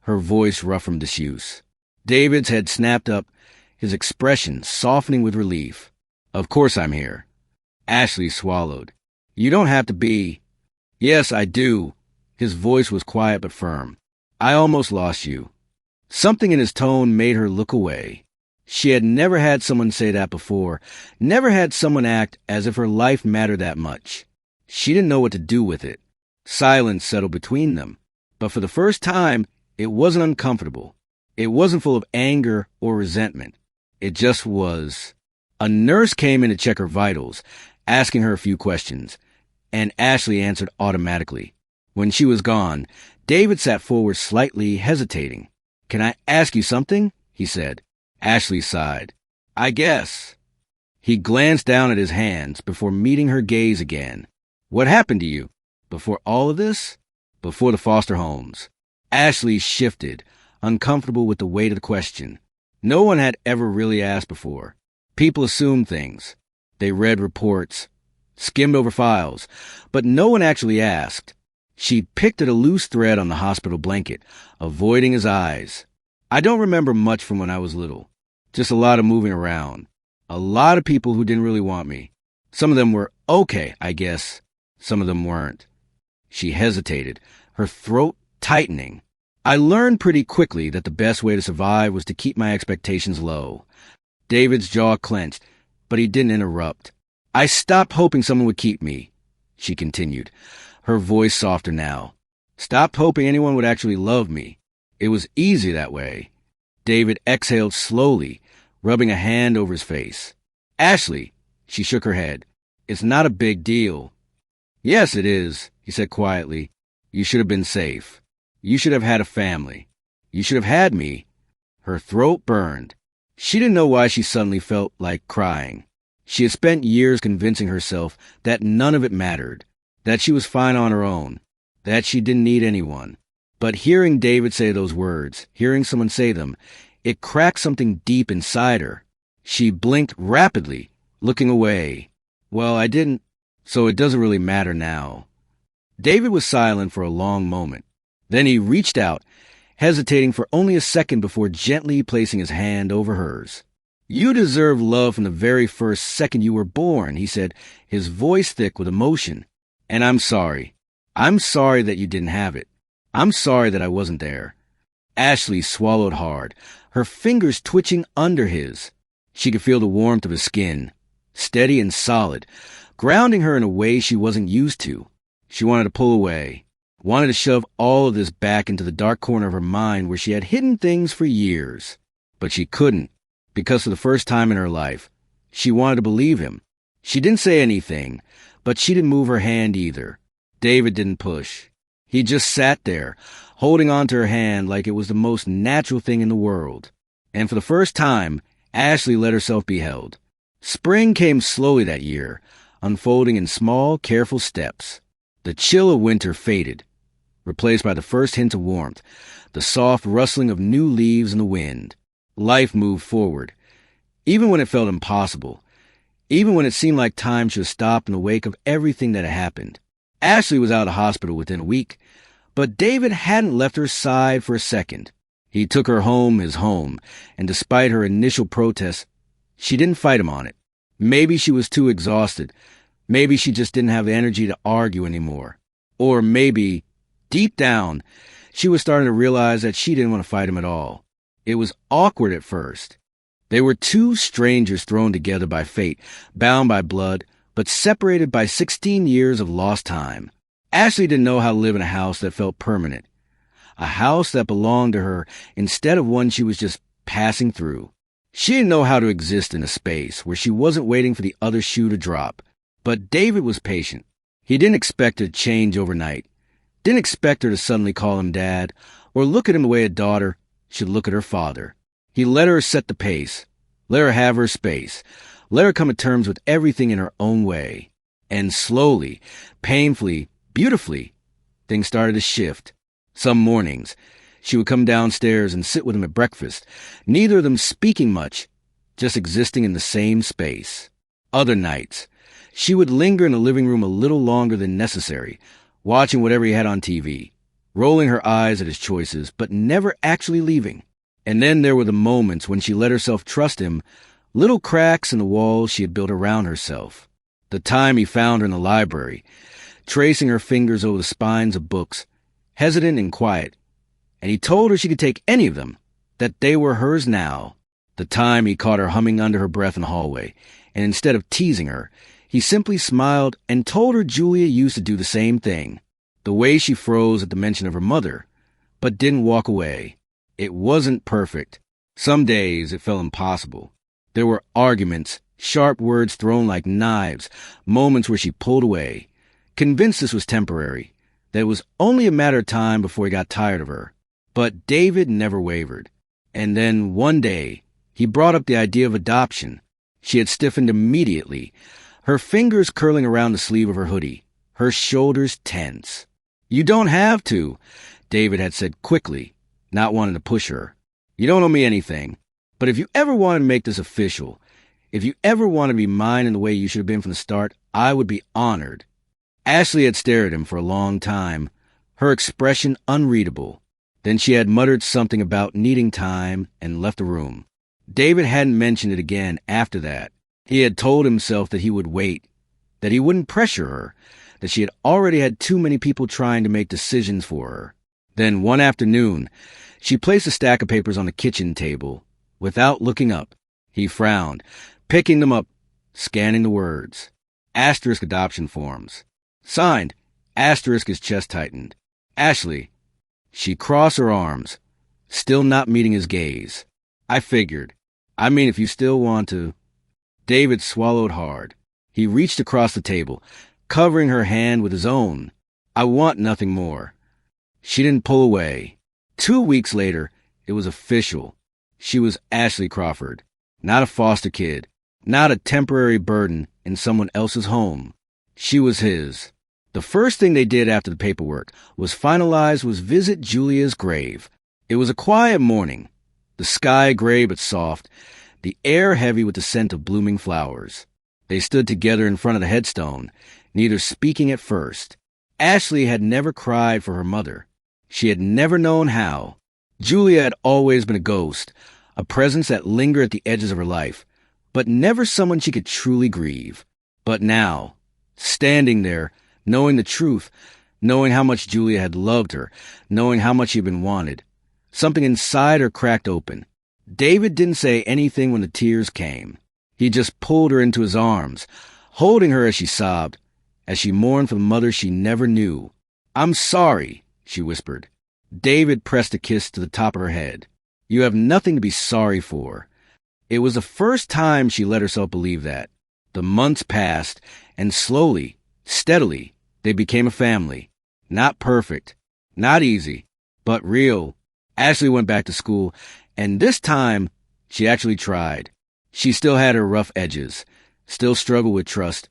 her voice rough from disuse. David's head snapped up, his expression softening with relief. "Of course I'm here." Ashley swallowed. "You don't have to be." "Yes, I do." His voice was quiet but firm. "I almost lost you." Something in his tone made her look away. She had never had someone say that before, never had someone act as if her life mattered that much. She didn't know what to do with it. Silence settled between them. But for the first time, it wasn't uncomfortable. It wasn't full of anger or resentment. It just was. A nurse came in to check her vitals, asking her a few questions, and Ashley answered automatically. When she was gone, David sat forward slightly, hesitating. "Can I ask you something?" he said. Ashley sighed. "I guess." He glanced down at his hands before meeting her gaze again. "What happened to you? Before all of this?" "Before the foster homes." Ashley shifted, uncomfortable with the weight of the question. No one had ever really asked before. People assumed things. They read reports, skimmed over files, but no one actually asked. She picked at a loose thread on the hospital blanket, avoiding his eyes. "I don't remember much from when I was little. Just a lot of moving around. A lot of people who didn't really want me. Some of them were okay, I guess. Some of them weren't." She hesitated, her throat tightening. "I learned pretty quickly that the best way to survive was to keep my expectations low." David's jaw clenched, but he didn't interrupt. "I stopped hoping someone would keep me," she continued, her voice softer now. "Stopped hoping anyone would actually love me. It was easy that way. David exhaled slowly, rubbing a hand over his face. Ashley, she shook her head. It's not a big deal. Yes, it is, he said quietly. You should have been safe. You should have had a family. You should have had me. Her throat burned. She didn't know why she suddenly felt like crying. She had spent years convincing herself that none of it mattered, that she was fine on her own, that she didn't need anyone. But hearing David say those words, hearing someone say them, it cracked something deep inside her. She blinked rapidly, looking away. Well, I didn't, so it doesn't really matter now. David was silent for a long moment. Then he reached out, hesitating for only a second before gently placing his hand over hers. You deserve love from the very first second you were born, he said, his voice thick with emotion. And I'm sorry. I'm sorry that you didn't have it. I'm sorry that I wasn't there. Ashley swallowed hard, her fingers twitching under his. She could feel the warmth of his skin, steady and solid, grounding her in a way she wasn't used to. She wanted to pull away, wanted to shove all of this back into the dark corner of her mind where she had hidden things for years. But she couldn't, because for the first time in her life, she wanted to believe him. She didn't say anything, but she didn't move her hand either. David didn't push. He just sat there, holding onto her hand like it was the most natural thing in the world. And for the first time, Ashley let herself be held. Spring came slowly that year, unfolding in small, careful steps. The chill of winter faded, replaced by the first hint of warmth, the soft rustling of new leaves in the wind. Life moved forward, even when it felt impossible, even when it seemed like time should stop in the wake of everything that had happened. Ashley was out of the hospital within a week, but David hadn't left her side for a second. He took her home, his home, and despite her initial protests, she didn't fight him on it. Maybe she was too exhausted. Maybe she just didn't have the energy to argue anymore. Or maybe, deep down, she was starting to realize that she didn't want to fight him at all. It was awkward at first. They were two strangers thrown together by fate, bound by blood, but separated by 16 years of lost time. Ashley didn't know how to live in a house that felt permanent, a house that belonged to her instead of one she was just passing through. She didn't know how to exist in a space where she wasn't waiting for the other shoe to drop. But David was patient. He didn't expect her to change overnight, didn't expect her to suddenly call him dad, or look at him the way a daughter should look at her father. He let her set the pace, let her have her space, let her come to terms with everything in her own way. And slowly, painfully, beautifully, things started to shift. Some mornings, she would come downstairs and sit with him at breakfast, neither of them speaking much, just existing in the same space. Other nights, she would linger in the living room a little longer than necessary, watching whatever he had on TV, rolling her eyes at his choices, but never actually leaving. And then there were the moments when she let herself trust him, little cracks in the walls she had built around herself. The time he found her in the library, tracing her fingers over the spines of books, hesitant and quiet, and he told her she could take any of them, that they were hers now. The time he caught her humming under her breath in the hallway, and instead of teasing her, he simply smiled and told her Julia used to do the same thing. The way she froze at the mention of her mother, but didn't walk away. It wasn't perfect. Some days it felt impossible. There were arguments, sharp words thrown like knives, moments where she pulled away, convinced this was temporary, that it was only a matter of time before he got tired of her. But David never wavered. And then one day, he brought up the idea of adoption. She had stiffened immediately, her fingers curling around the sleeve of her hoodie, her shoulders tense. You don't have to, David had said quickly, not wanting to push her. You don't owe me anything. But if you ever want to make this official, if you ever want to be mine in the way you should have been from the start, I would be honored. Ashley had stared at him for a long time, her expression unreadable. Then she had muttered something about needing time and left the room. David hadn't mentioned it again after that. He had told himself that he would wait, that he wouldn't pressure her, that she had already had too many people trying to make decisions for her. Then one afternoon, she placed a stack of papers on the kitchen table, without looking up. He frowned, picking them up, scanning the words. Asterisk adoption forms. Signed. Asterisk, his chest tightened. Ashley. She crossed her arms, still not meeting his gaze. I figured. I mean, if you still want to. David swallowed hard. He reached across the table, covering her hand with his own. I want nothing more. She didn't pull away. 2 weeks later, it was official. She was Ashley Crawford, not a foster kid, not a temporary burden in someone else's home. She was his. The first thing they did after the paperwork was finalized was visit Julia's grave. It was a quiet morning, the sky gray but soft, the air heavy with the scent of blooming flowers. They stood together in front of the headstone, neither speaking at first. Ashley had never cried for her mother. She had never known how. Julia had always been a ghost, a presence that lingered at the edges of her life, but never someone she could truly grieve. But now, standing there, knowing the truth, knowing how much Julia had loved her, knowing how much she had been wanted, something inside her cracked open. David didn't say anything when the tears came. He just pulled her into his arms, holding her as she sobbed, as she mourned for the mother she never knew. "I'm sorry," she whispered. David pressed a kiss to the top of her head. "You have nothing to be sorry for." It was the first time she let herself believe that. The months passed, and slowly, steadily, they became a family. Not perfect, not easy, but real. Ashley went back to school, and this time, she actually tried. She still had her rough edges, still struggled with trust,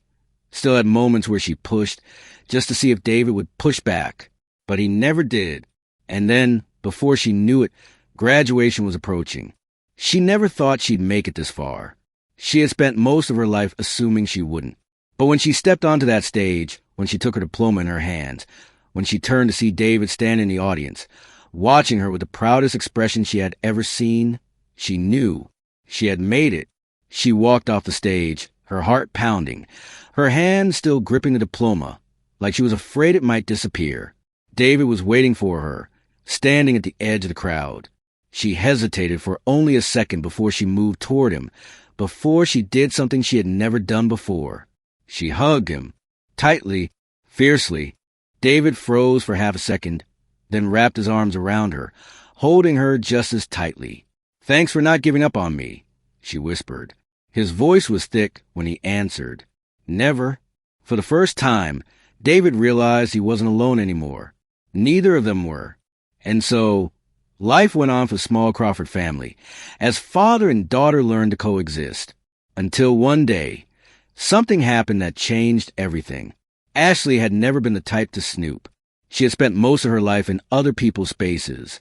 still had moments where she pushed, just to see if David would push back. But he never did. And then, before she knew it, graduation was approaching. She never thought she'd make it this far. She had spent most of her life assuming she wouldn't. But when she stepped onto that stage, when she took her diploma in her hands, when she turned to see David stand in the audience, watching her with the proudest expression she had ever seen, she knew she had made it. She walked off the stage, her heart pounding, her hand still gripping the diploma, like she was afraid it might disappear. David was waiting for her, standing at the edge of the crowd. She hesitated for only a second before she moved toward him, before she did something she had never done before. She hugged him, tightly, fiercely. David froze for half a second, then wrapped his arms around her, holding her just as tightly. "Thanks for not giving up on me," she whispered. His voice was thick when he answered. Never. For the first time, David realized he wasn't alone anymore. Neither of them were. And so, life went on for the small Crawford family, as father and daughter learned to coexist. Until one day, something happened that changed everything. Ashley had never been the type to snoop. She had spent most of her life in other people's spaces.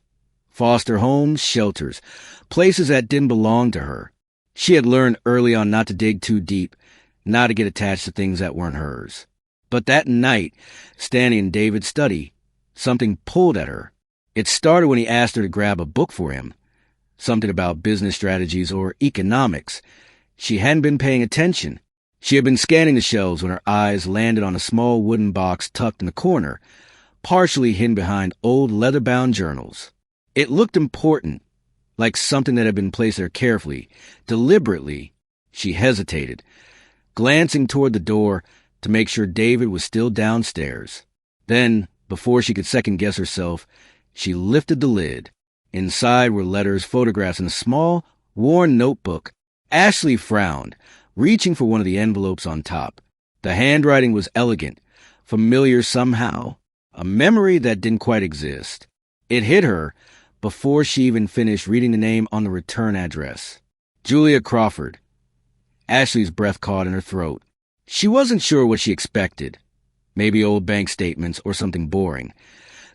Foster homes, shelters, places that didn't belong to her. She had learned early on not to dig too deep, not to get attached to things that weren't hers. But that night, standing in David's study, something pulled at her. It started when he asked her to grab a book for him, something about business strategies or economics. She hadn't been paying attention. She had been scanning the shelves when her eyes landed on a small wooden box tucked in the corner, partially hidden behind old leather-bound journals. It looked important, like something that had been placed there carefully, deliberately. She hesitated, glancing toward the door to make sure David was still downstairs. Then, before she could second-guess herself, she lifted the lid. Inside were letters, photographs, and a small, worn notebook. Ashley frowned, reaching for one of the envelopes on top. The handwriting was elegant, familiar somehow, a memory that didn't quite exist. It hit her before she even finished reading the name on the return address. Julia Crawford. Ashley's breath caught in her throat. She wasn't sure what she expected. Maybe old bank statements or something boring.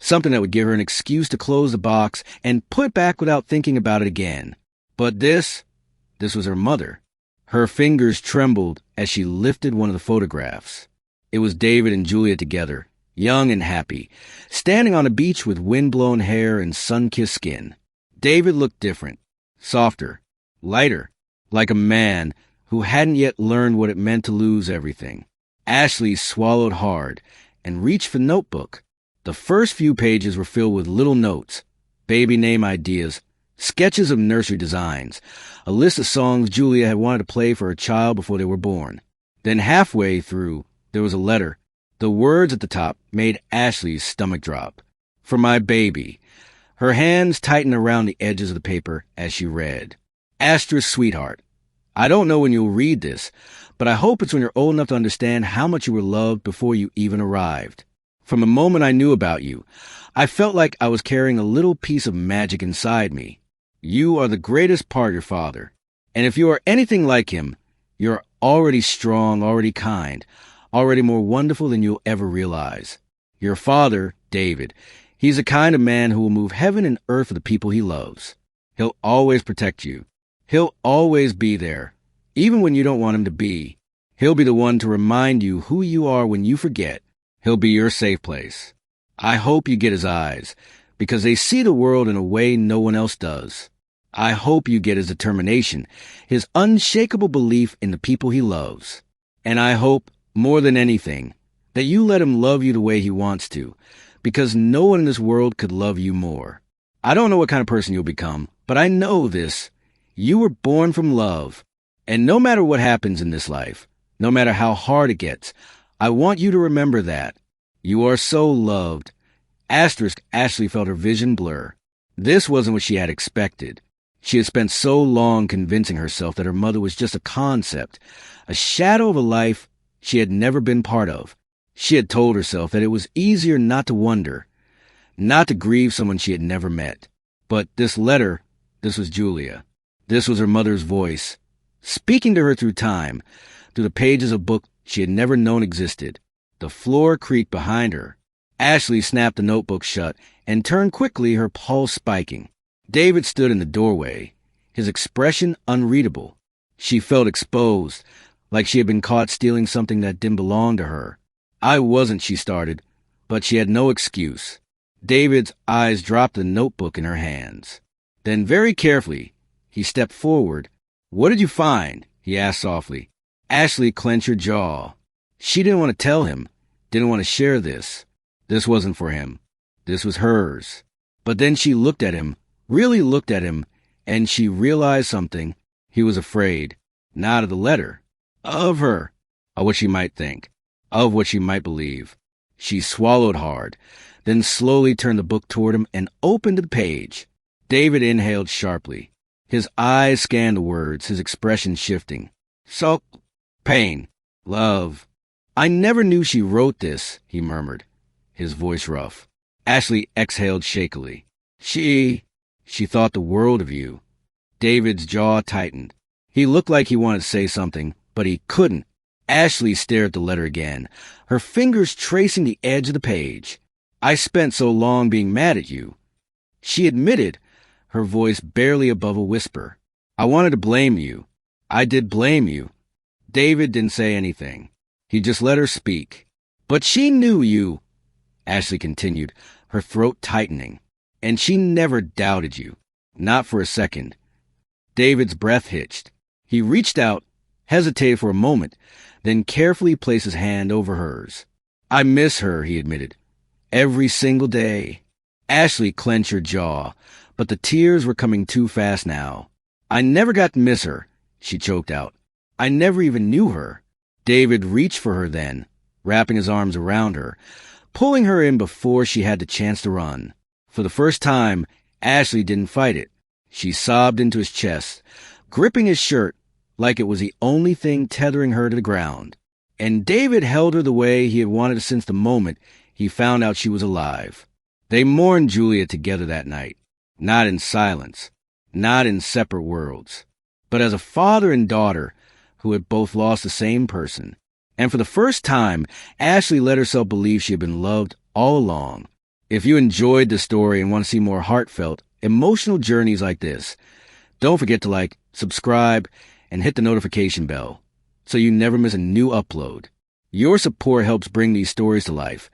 Something that would give her an excuse to close the box and put it back without thinking about it again. But this was her mother. Her fingers trembled as she lifted one of the photographs. It was David and Julia together, young and happy, standing on a beach with wind-blown hair and sun-kissed skin. David looked different, softer, lighter, like a man who hadn't yet learned what it meant to lose everything. Ashley swallowed hard and reached for the notebook. The first few pages were filled with little notes, baby name ideas, sketches of nursery designs, a list of songs Julia had wanted to play for her child before they were born. Then halfway through, there was a letter. The words at the top made Ashley's stomach drop. "For my baby." Her hands tightened around the edges of the paper as she read. Asterisk sweetheart. I don't know when you'll read this, but I hope it's when you're old enough to understand how much you were loved before you even arrived. From the moment I knew about you, I felt like I was carrying a little piece of magic inside me. You are the greatest part of your father. And if you are anything like him, you're already strong, already kind, already more wonderful than you'll ever realize. Your father, David, he's the kind of man who will move heaven and earth for the people he loves. He'll always protect you. He'll always be there, even when you don't want him to be. He'll be the one to remind you who you are when you forget. He'll be your safe place. I hope you get his eyes, because they see the world in a way no one else does. I hope you get his determination, his unshakable belief in the people he loves. And I hope, more than anything, that you let him love you the way he wants to, because no one in this world could love you more. I don't know what kind of person you'll become, but I know this. You were born from love, and no matter what happens in this life, no matter how hard it gets, I want you to remember that. You are so loved. Asterisk Ashley felt her vision blur. This wasn't what she had expected. She had spent so long convincing herself that her mother was just a concept, a shadow of a life she had never been part of. She had told herself that it was easier not to wonder, not to grieve someone she had never met. But this letter, this was Julia. This was her mother's voice, speaking to her through time, through the pages of a book she had never known existed. The floor creaked behind her. Ashley snapped the notebook shut and turned quickly, her pulse spiking. David stood in the doorway, his expression unreadable. She felt exposed, like she had been caught stealing something that didn't belong to her. I wasn't, she started, but she had no excuse. David's eyes dropped the notebook in her hands. Then very carefully, he stepped forward. What did you find? He asked softly. Ashley clenched her jaw. She didn't want to tell him, didn't want to share this. This wasn't for him. This was hers. But then she looked at him, really looked at him, and she realized something. He was afraid, not of the letter, of her, of what she might think, of what she might believe. She swallowed hard, then slowly turned the book toward him and opened the page. David inhaled sharply. His eyes scanned the words, his expression shifting. Sulk, pain, love. I never knew she wrote this, he murmured, his voice rough. Ashley exhaled shakily. She thought the world of you. David's jaw tightened. He looked like he wanted to say something, but he couldn't. Ashley stared at the letter again, her fingers tracing the edge of the page. I spent so long being mad at you. She admitted, her voice barely above a whisper. I wanted to blame you. I did blame you. David didn't say anything. He just let her speak. But she knew you, Ashley continued, her throat tightening. And she never doubted you. Not for a second. David's breath hitched. He reached out, hesitated for a moment, then carefully placed his hand over hers. I miss her, he admitted. Every single day. Ashley clenched her jaw, but the tears were coming too fast now. I never got to miss her, she choked out. I never even knew her. David reached for her then, wrapping his arms around her, pulling her in before she had the chance to run. For the first time, Ashley didn't fight it. She sobbed into his chest, gripping his shirt like it was the only thing tethering her to the ground. And David held her the way he had wanted since the moment he found out she was alive. They mourned Julia together that night, not in silence, not in separate worlds, but as a father and daughter who had both lost the same person. And for the first time, Ashley let herself believe she had been loved all along. If you enjoyed the story and want to see more heartfelt, emotional journeys like this, don't forget to like, subscribe, and hit the notification bell so you never miss a new upload. Your support helps bring these stories to life,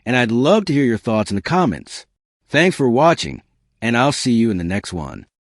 and I'd love to hear your thoughts in the comments. Thanks for watching, and I'll see you in the next one.